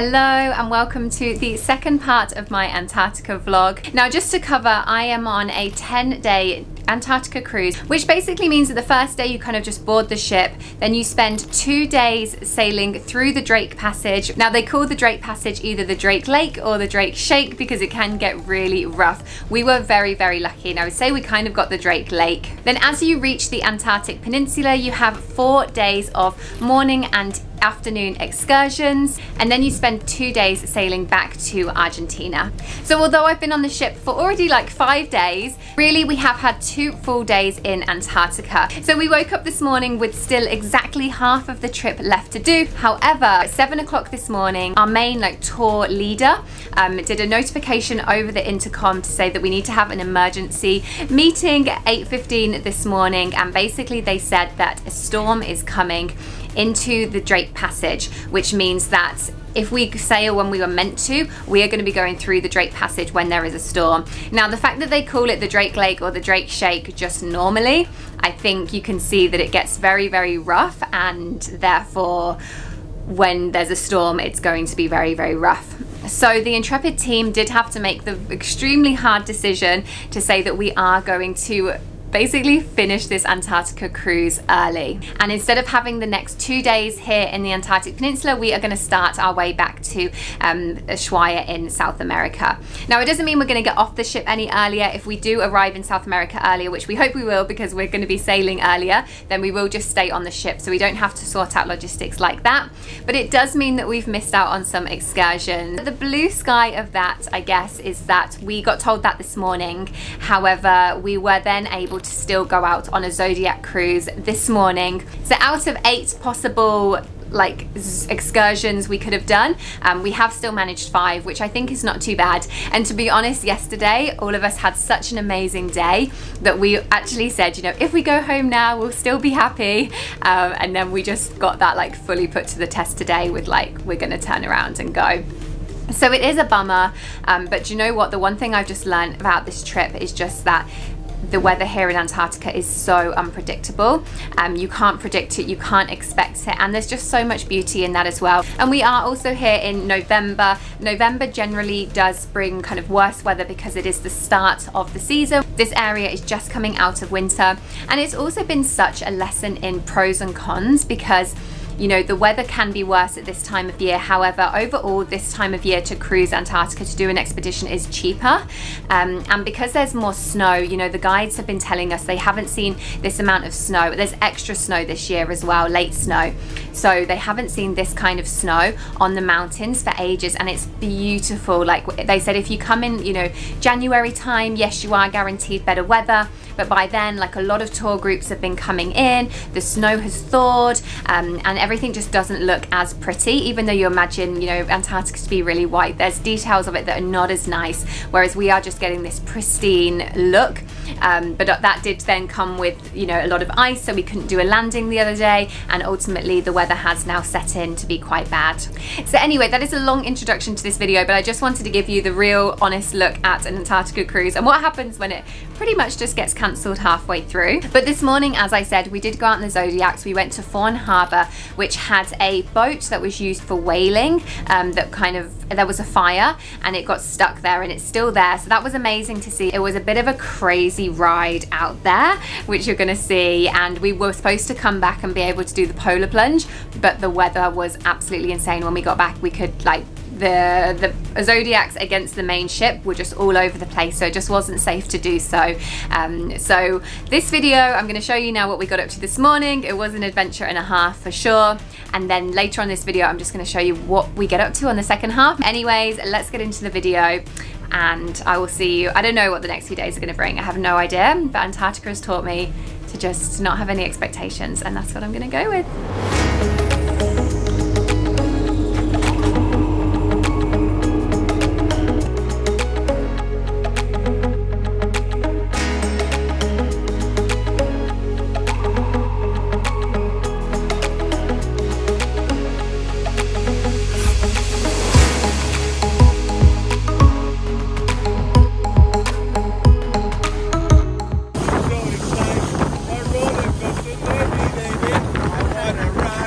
Hello and welcome to the second part of my Antarctica vlog. Now just to cover, I am on a 10-day Antarctica cruise, which basically means that the first day you kind of just board the ship, then you spend 2 days sailing through the Drake Passage. Now they call the Drake Passage either the Drake Lake or the Drake Shake because it can get really rough. We were very lucky, and I would say we kind of got the Drake Lake. Then as you reach the Antarctic Peninsula, you have 4 days of morning and afternoon excursions, and then you spend 2 days sailing back to Argentina. So although I've been on the ship for already like 5 days, really we have had 2 full days in Antarctica. So we woke up this morning with still exactly half of the trip left to do. However, at 7 o'clock this morning, our main tour leader did a notification over the intercom to say that we need to have an emergency meeting at 8:15 this morning, and basically they said that a storm is coming into the Drake Passage, which means that if we sail when we were meant to, we are going to be going through the Drake Passage when there is a storm. Now the fact that they call it the Drake Lake or the Drake Shake just normally, I think you can see that it gets very rough, and therefore when there's a storm it's going to be very rough. So the Intrepid team did have to make the extremely hard decision to say that we are going to basically finish this Antarctica cruise early, and instead of having the next 2 days here in the Antarctic Peninsula, we are going to start our way back to Ushuaia in South America. Now it doesn't mean we're going to get off the ship any earlier. If we do arrive in South America earlier, which we hope we will because we're going to be sailing earlier, then we will just stay on the ship, so we don't have to sort out logistics like that. But it does mean that we've missed out on some excursions. The blue sky of that, I guess, is that we got told that this morning. However, we were then able to still go out on a Zodiac cruise this morning. So out of 8 possible excursions we could have done, we have still managed 5, which I think is not too bad. And to be honest, yesterday all of us had such an amazing day that we actually said, you know, if we go home now we'll still be happy, and then we just got that fully put to the test today with we're gonna turn around and go. So it is a bummer, but do you know what, the one thing I've just learned about this trip is just that the weather here in Antarctica is so unpredictable. You can't predict it, you can't expect it, and there's just so much beauty in that as well. And we are also here in November. November generally does bring kind of worse weather because it is the start of the season. This area is just coming out of winter, and it's also been such a lesson in pros and cons because, you know, the weather can be worse at this time of year. However, overall, this time of year to cruise Antarctica, to do an expedition, is cheaper. And because there's more snow, you know, the guides have been telling us they haven't seen this amount of snow. There's extra snow this year as well, late snow. So they haven't seen this kind of snow on the mountains for ages, and it's beautiful. Like they said, if you come in, you know, January time, yes, you are guaranteed better weather. But by then, a lot of tour groups have been coming in, the snow has thawed, and everything just doesn't look as pretty. Even though you imagine, you know, Antarctica to be really white, there's details of it that are not as nice, whereas we are just getting this pristine look. But that did then come with, you know, a lot of ice, so we couldn't do a landing the other day, and ultimately the weather has now set in to be quite bad. So anyway, that is a long introduction to this video, but I just wanted to give you the real honest look at an Antarctica cruise and what happens when it pretty much just gets cancelled halfway through. But this morning, as I said, we did go out in the Zodiacs. We went to Foyn Harbour, which had a boat that was used for whaling, there was a fire and it got stuck there, and it's still there, so that was amazing to see. It was a bit of a crazy ride out there, which you're gonna see, and we were supposed to come back and be able to do the polar plunge, but the weather was absolutely insane. When we got back, we could the Zodiacs against the main ship were just all over the place, so it just wasn't safe to do so. So this video, I'm going to show you now what we got up to this morning. It was an adventure and a half for sure, and then later on this video I'm just going to show you what we get up to on the second half. Anyways, let's get into the video, and I will see you. I don't know what the next few days are going to bring, I have no idea, but Antarctica has taught me to just not have any expectations, and that's what I'm going to go with. Run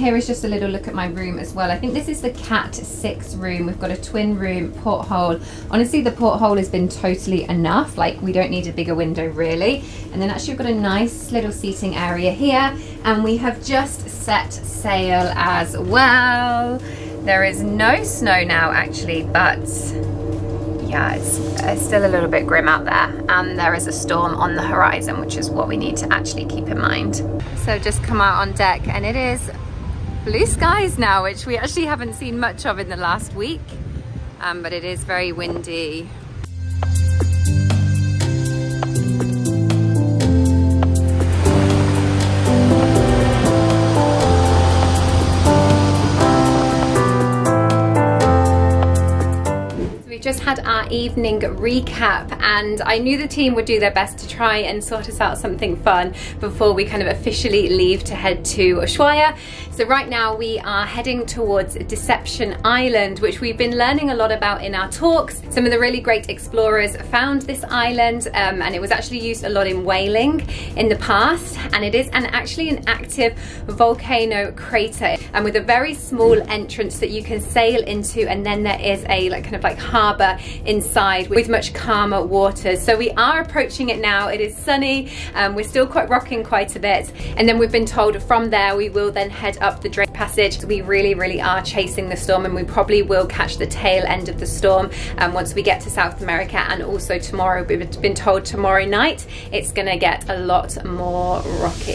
here is just a little look at my room as well. I think this is the Cat 6 room. We've got a twin room porthole. Honestly, the porthole has been totally enough. Like, we don't need a bigger window really. And then actually we've got a nice little seating area here, and we have just set sail as well. There is no snow now actually, but yeah, it's still a little bit grim out there, and there is a storm on the horizon, which is what we need to actually keep in mind. So just come out on deck, and it is blue skies now, which we actually haven't seen much of in the last week, but it is very windy. Just had our evening recap, and I knew the team would do their best to try and sort us out something fun before we kind of officially leave to head to Ushuaia. So right now we are heading towards Deception Island, which we've been learning a lot about in our talks. Some of the really great explorers found this island, and it was actually used a lot in whaling in the past, and it is actually an active volcano crater, and with a very small entrance that you can sail into, and then there is a kind of harbour inside with much calmer waters. So we are approaching it now. It is sunny, we're still rocking quite a bit, and then we've been told from there we will then head up the Drake Passage. We really are chasing the storm, and we probably will catch the tail end of the storm once we get to South America. And also tomorrow, we've been told tomorrow night it's gonna get a lot more rocky.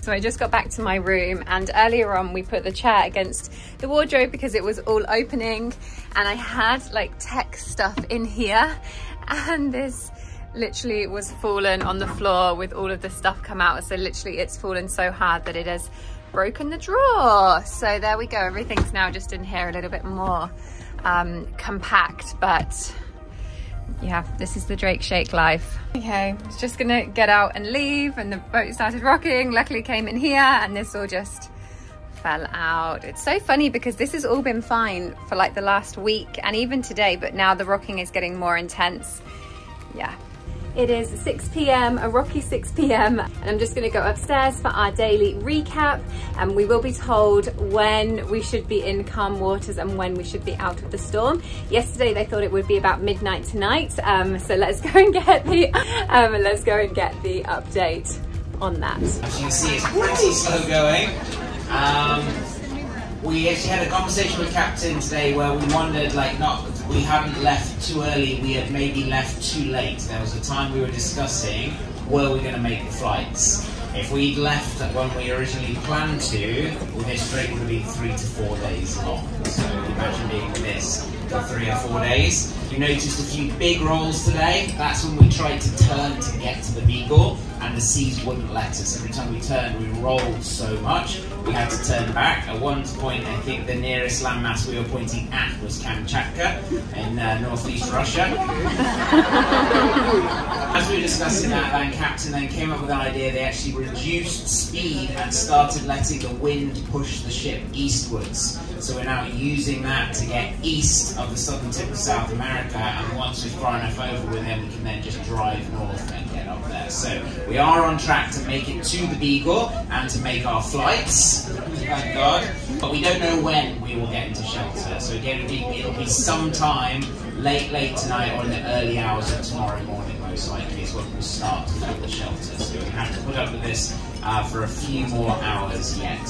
So I just got back to my room, and earlier on we put the chair against the wardrobe because it was all opening, and I had like tech stuff in here, and this literally was fallen on the floor with all of the stuff come out. So literally it's fallen so hard that it has broken the drawer. So there we go, everything's now just in here a little bit more compact, but yeah, this is the Drake Shake life. Okay, I was just gonna get out and leave, and the boat started rocking. Luckily came in here, and this all just fell out. It's so funny because this has all been fine for like the last week and even today, but now the rocking is getting more intense. Yeah. It is 6 p.m, a rocky 6 p.m, and I'm just gonna go upstairs for our daily recap, and we will be told when we should be in calm waters and when we should be out of the storm. Yesterday they thought it would be about midnight tonight, so let's go and get the update on that. As you can see, it's pretty slow going. We actually had a conversation with Captain today where we wondered, we hadn't left too early, we had maybe left too late. There was a time we were discussing, were we going to make the flights? If we'd left when we originally planned to, well, this trip would be 3 to 4 days long. So imagine being with this for 3 or 4 days. You noticed a few big rolls today. That's when we tried to turn to get to the Beagle, and the seas wouldn't let us. Every time we turned, we rolled so much, we had to turn back. At one point, I think the nearest landmass we were pointing at was Kamchatka in northeast Russia. As we were discussing that, Captain then came up with an idea. They actually reduced speed and started letting the wind push the ship eastwards. So we're now using that to get east of the southern tip of South America, and once we're far enough over with him, we can then just drive north and get up there. So we are on track to make it to the Beagle and to make our flights, thank God. But we don't know when we will get into shelter. So again, it'll be sometime late tonight or in the early hours of tomorrow morning, most likely, is when we'll start to fill the shelter. So we have to put up with this for a few more hours yet.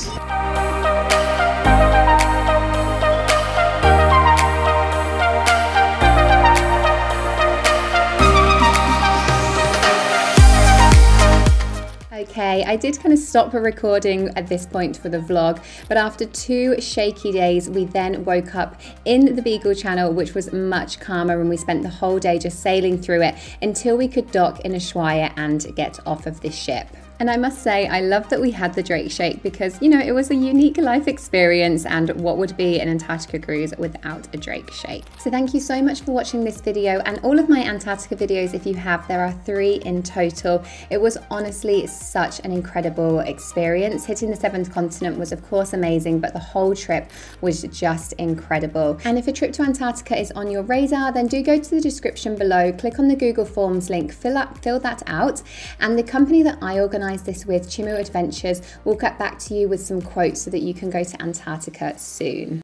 Okay, I did kind of stop recording at this point for the vlog, but after 2 shaky days, we then woke up in the Beagle Channel, which was much calmer, and we spent the whole day just sailing through it until we could dock in Ushuaia and get off of this ship. And I must say, I love that we had the Drake Shake because, you know, it was a unique life experience, and what would be an Antarctica cruise without a Drake Shake? So thank you so much for watching this video, and all of my Antarctica videos, if you have, there are 3 in total. It was honestly such an incredible experience. Hitting the 7th continent was of course amazing, but the whole trip was just incredible. And if a trip to Antarctica is on your radar, then do go to the description below, click on the Google Forms link, fill that out, and the company that I organise this with, Chimu Adventures, will get back to you with some quotes so that you can go to Antarctica soon.